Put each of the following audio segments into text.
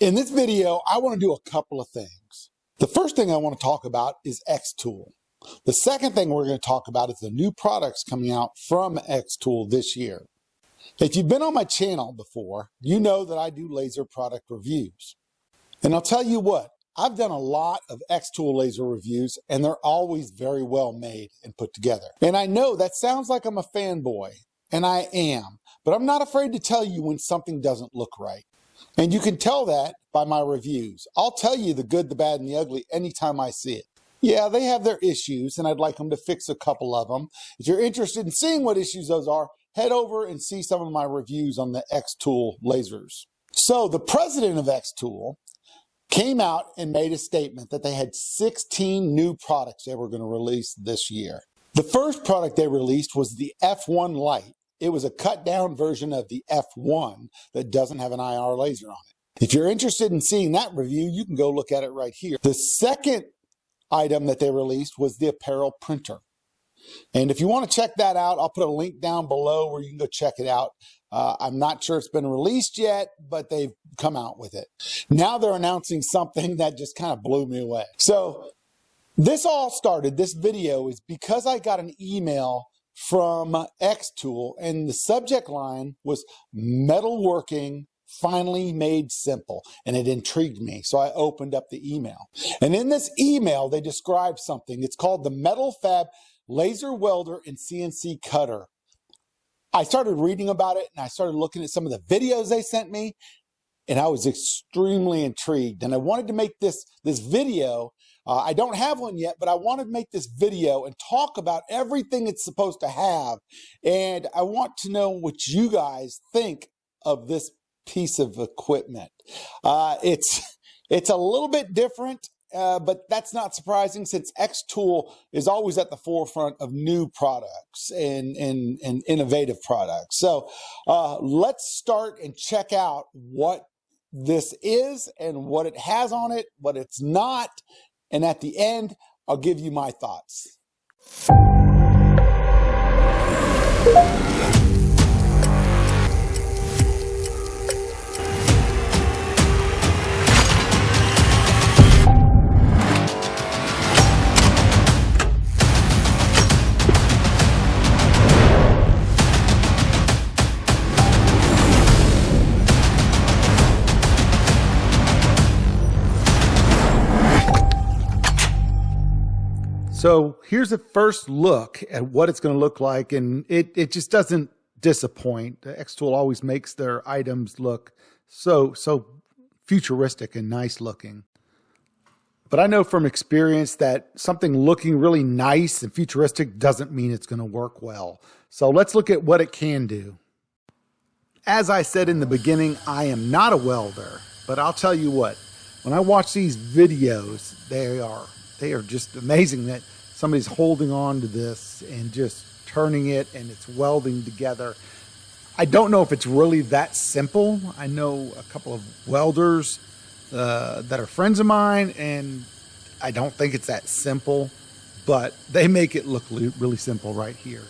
In this video, I want to do a couple of things. The first thing I want to talk about is xTool. The second thing we're going to talk about is the new products coming out from xTool this year. If you've been on my channel before, you know that I do laser product reviews. And I'll tell you what, I've done a lot of xTool laser reviews and they're always very well made and put together. And I know that sounds like I'm a fanboy, and I am, but I'm not afraid to tell you when something doesn't look right. And you can tell that by my reviews. I'll tell you the good, the bad, and the ugly anytime I see it. Yeah, they have their issues, and I'd like them to fix a couple of them. If you're interested in seeing what issues those are, head over and see some of my reviews on the xTool lasers. So the president of xTool came out and made a statement that they had 16 new products they were going to release this year. The first product they released was the F1 Lite. It was a cut down version of the F1 that doesn't have an IR laser on it. If you're interested in seeing that review, you can go look at it right here. The second item that they released was the apparel printer. And if you want to check that out, I'll put a link down below where you can go check it out. I'm not sure it's been released yet, but they've come out with it. Now they're announcing something that just kind of blew me away. So this all started, this video is because I got an email from xTool and the subject line was metalworking finally made simple, and it intrigued me. So I opened up the email, and in this email they described something. It's called the MetalFab laser welder and CNC cutter. I started reading about it and I started looking at some of the videos they sent me, and I was extremely intrigued, and I wanted to make this video. I don't have one yet, but I want to make this video and talk about everything it's supposed to have. And I want to know what you guys think of this piece of equipment. It's a little bit different, but that's not surprising since xTool is always at the forefront of new products and innovative products. So let's start and check out what this is and what it has on it, what it's not. And at the end, I'll give you my thoughts. So here's a first look at what it's going to look like, and it just doesn't disappoint. xTool always makes their items look so futuristic and nice looking. But I know from experience that something looking really nice and futuristic doesn't mean it's going to work well. So let's look at what it can do. As I said in the beginning, I am not a welder, but I'll tell you what, when I watch these videos, they are just amazing that somebody's holding on to this and just turning it and it's welding together. I don't know if it's really that simple. I know a couple of welders that are friends of mine, and I don't think it's that simple, but they make it look really simple right here.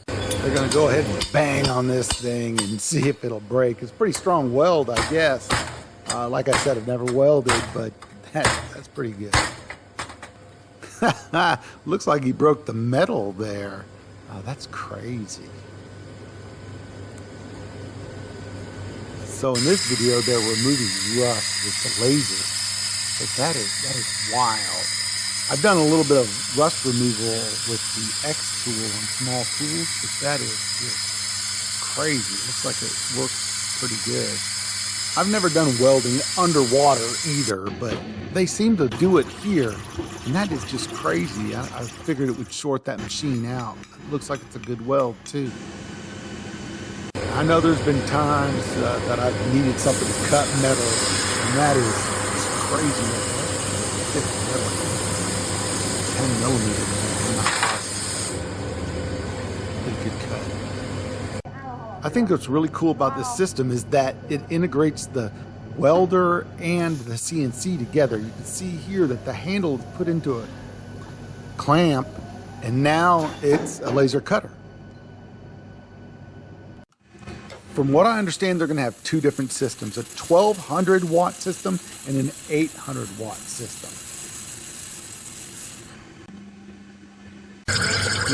They're gonna go ahead and bang on this thing and see if it'll break. It's a pretty strong weld, I guess. Like I said, I've never welded, but that's pretty good. Looks like he broke the metal there. Oh, that's crazy. So in this video, they're removing rust with the laser. But that is wild. I've done a little bit of rust removal with the xTool and small tools, but that is just crazy. It looks like it works pretty good. I've never done welding underwater either, but they seem to do it here, and that is just crazy. I figured it would short that machine out. It looks like it's a good weld too. I know there's been times that I've needed something to cut metal, and that is crazy. 10 millimeters, I'm not positive. It could cut. I think what's really cool about this system is that it integrates the welder and the CNC together. You can see here that the handle is put into a clamp, and now it's a laser cutter. from what I understand, they're going to have two different systems, a 1200 watt system and an 800 watt system.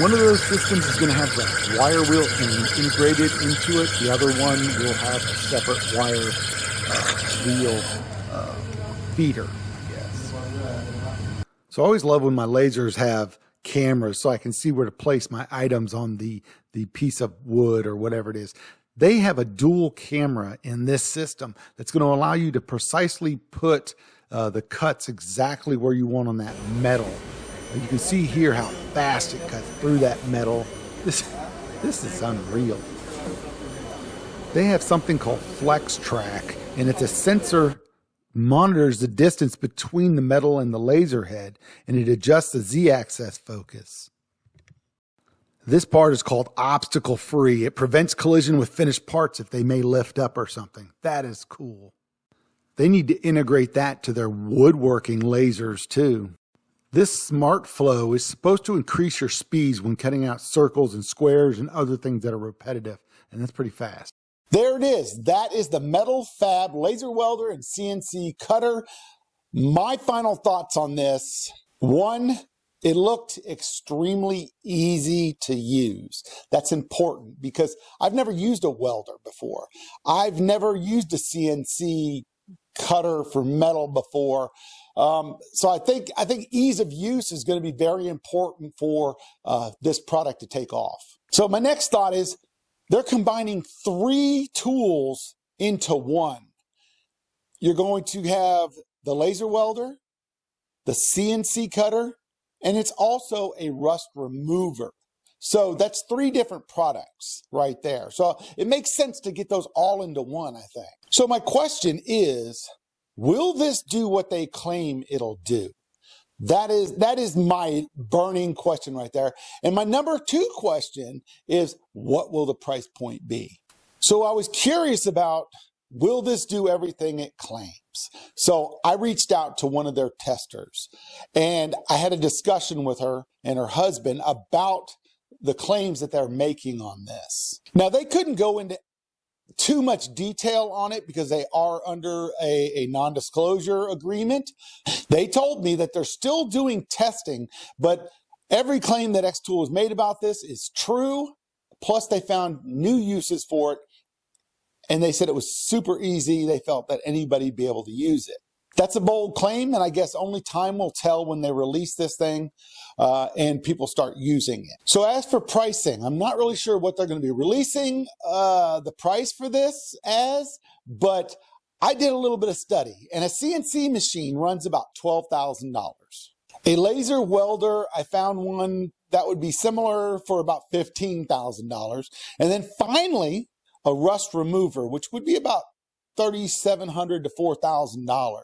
One of those systems is going to have the wire wheel integrated into it. The other one will have a separate wire wheel feeder, I guess. So I always love when my lasers have cameras so I can see where to place my items on the piece of wood or whatever it is. They have a dual camera in this system that's going to allow you to precisely put the cuts exactly where you want on that metal. You can see here how fast it cuts through that metal. This is unreal. They have something called Flex Track, and it's a sensor monitors the distance between the metal and the laser head, and it adjusts the Z-axis focus. This part is called obstacle free. It prevents collision with finished parts if they may lift up or something. That is cool. They need to integrate that to their woodworking lasers too. This smart flow is supposed to increase your speeds when cutting out circles and squares and other things that are repetitive, and that's pretty fast. There it is. That is the MetalFab laser welder and CNC cutter. My final thoughts on this. One, it looked extremely easy to use. That's important because I've never used a welder before. I've never used a CNC cutter for metal before. So I think ease of use is going to be very important for this product to take off. So my next thought is they're combining 3 tools into one. You're going to have the laser welder, the CNC cutter, and it's also a rust remover. So that's 3 different products right there. So it makes sense to get those all into one, I think. So my question is, will this do what they claim it'll do? That is my burning question right there. And my number 2 question is, what will the price point be? So I was curious about, will this do everything it claims? So I reached out to one of their testers, and I had a discussion with her and her husband about the claims that they're making on this. Now, they couldn't go into too much detail on it because they are under a non-disclosure agreement. They told me that they're still doing testing, but every claim that xTool has made about this is true. Plus, they found new uses for it, and they said it was super easy. They felt that anybody would be able to use it. That's a bold claim, and I guess only time will tell when they release this thing and people start using it. So as for pricing, I'm not really sure what they're going to be releasing the price for this as, but I did a little bit of study, and a CNC machine runs about $12,000. A laser welder, I found one that would be similar for about $15,000. And then finally, a rust remover, which would be about $3,700 to $4,000.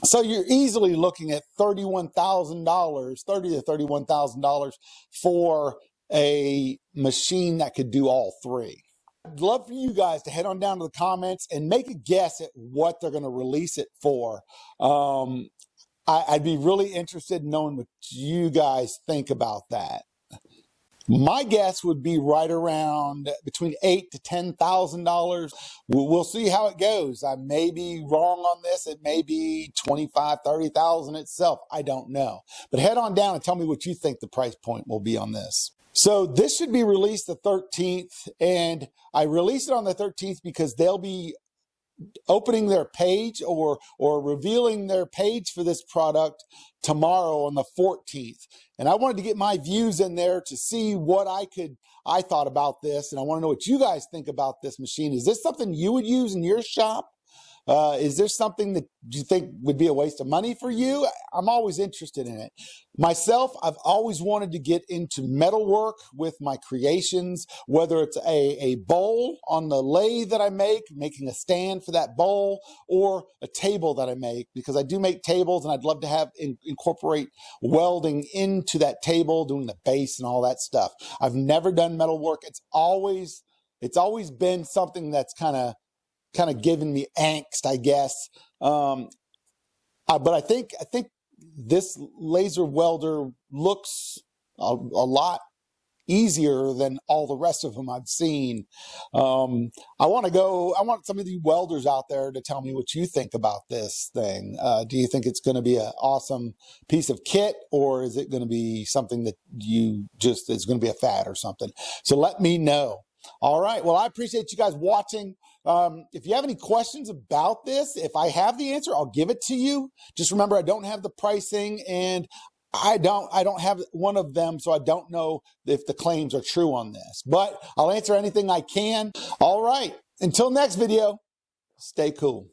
So you're easily looking at $31,000, $30,000 to $31,000 for a machine that could do all 3. I'd love for you guys to head on down to the comments and make a guess at what they're going to release it for. I'd be really interested in knowing what you guys think about that. My guess would be right around between $8,000 to $10,000. We'll see how it goes. I may be wrong on this. It may be $25,000, $30,000 itself. I don't know. But head on down and tell me what you think the price point will be on this. So this should be released the 13th, and I released it on the 13th because they'll be opening their page or revealing their page for this product tomorrow on the 14th. And I wanted to get my views in there to see what I thought about this. And I want to know what you guys think about this machine. Is this something you would use in your shop? Is there something that you think would be a waste of money for you? I'm always interested in it. Myself, I've always wanted to get into metalwork with my creations, whether it's a bowl on the lathe that I make, making a stand for that bowl, or a table that I make, because I do make tables and I'd love to have incorporate welding into that table, doing the base and all that stuff. I've never done metalwork. It's always been something that's kind of given me angst, I guess. But I think this laser welder looks a lot easier than all the rest of them I've seen. I want some of the welders out there to tell me what you think about this thing. Do you think it's going to be an awesome piece of kit, or is it going to be something that is going to be a fad or something? So let me know. All right. Well, I appreciate you guys watching. If you have any questions about this, if I have the answer, I'll give it to you. Just remember, I don't have the pricing, and I don't have one of them, so I don't know if the claims are true on this, but I'll answer anything I can. All right. Until next video, stay cool.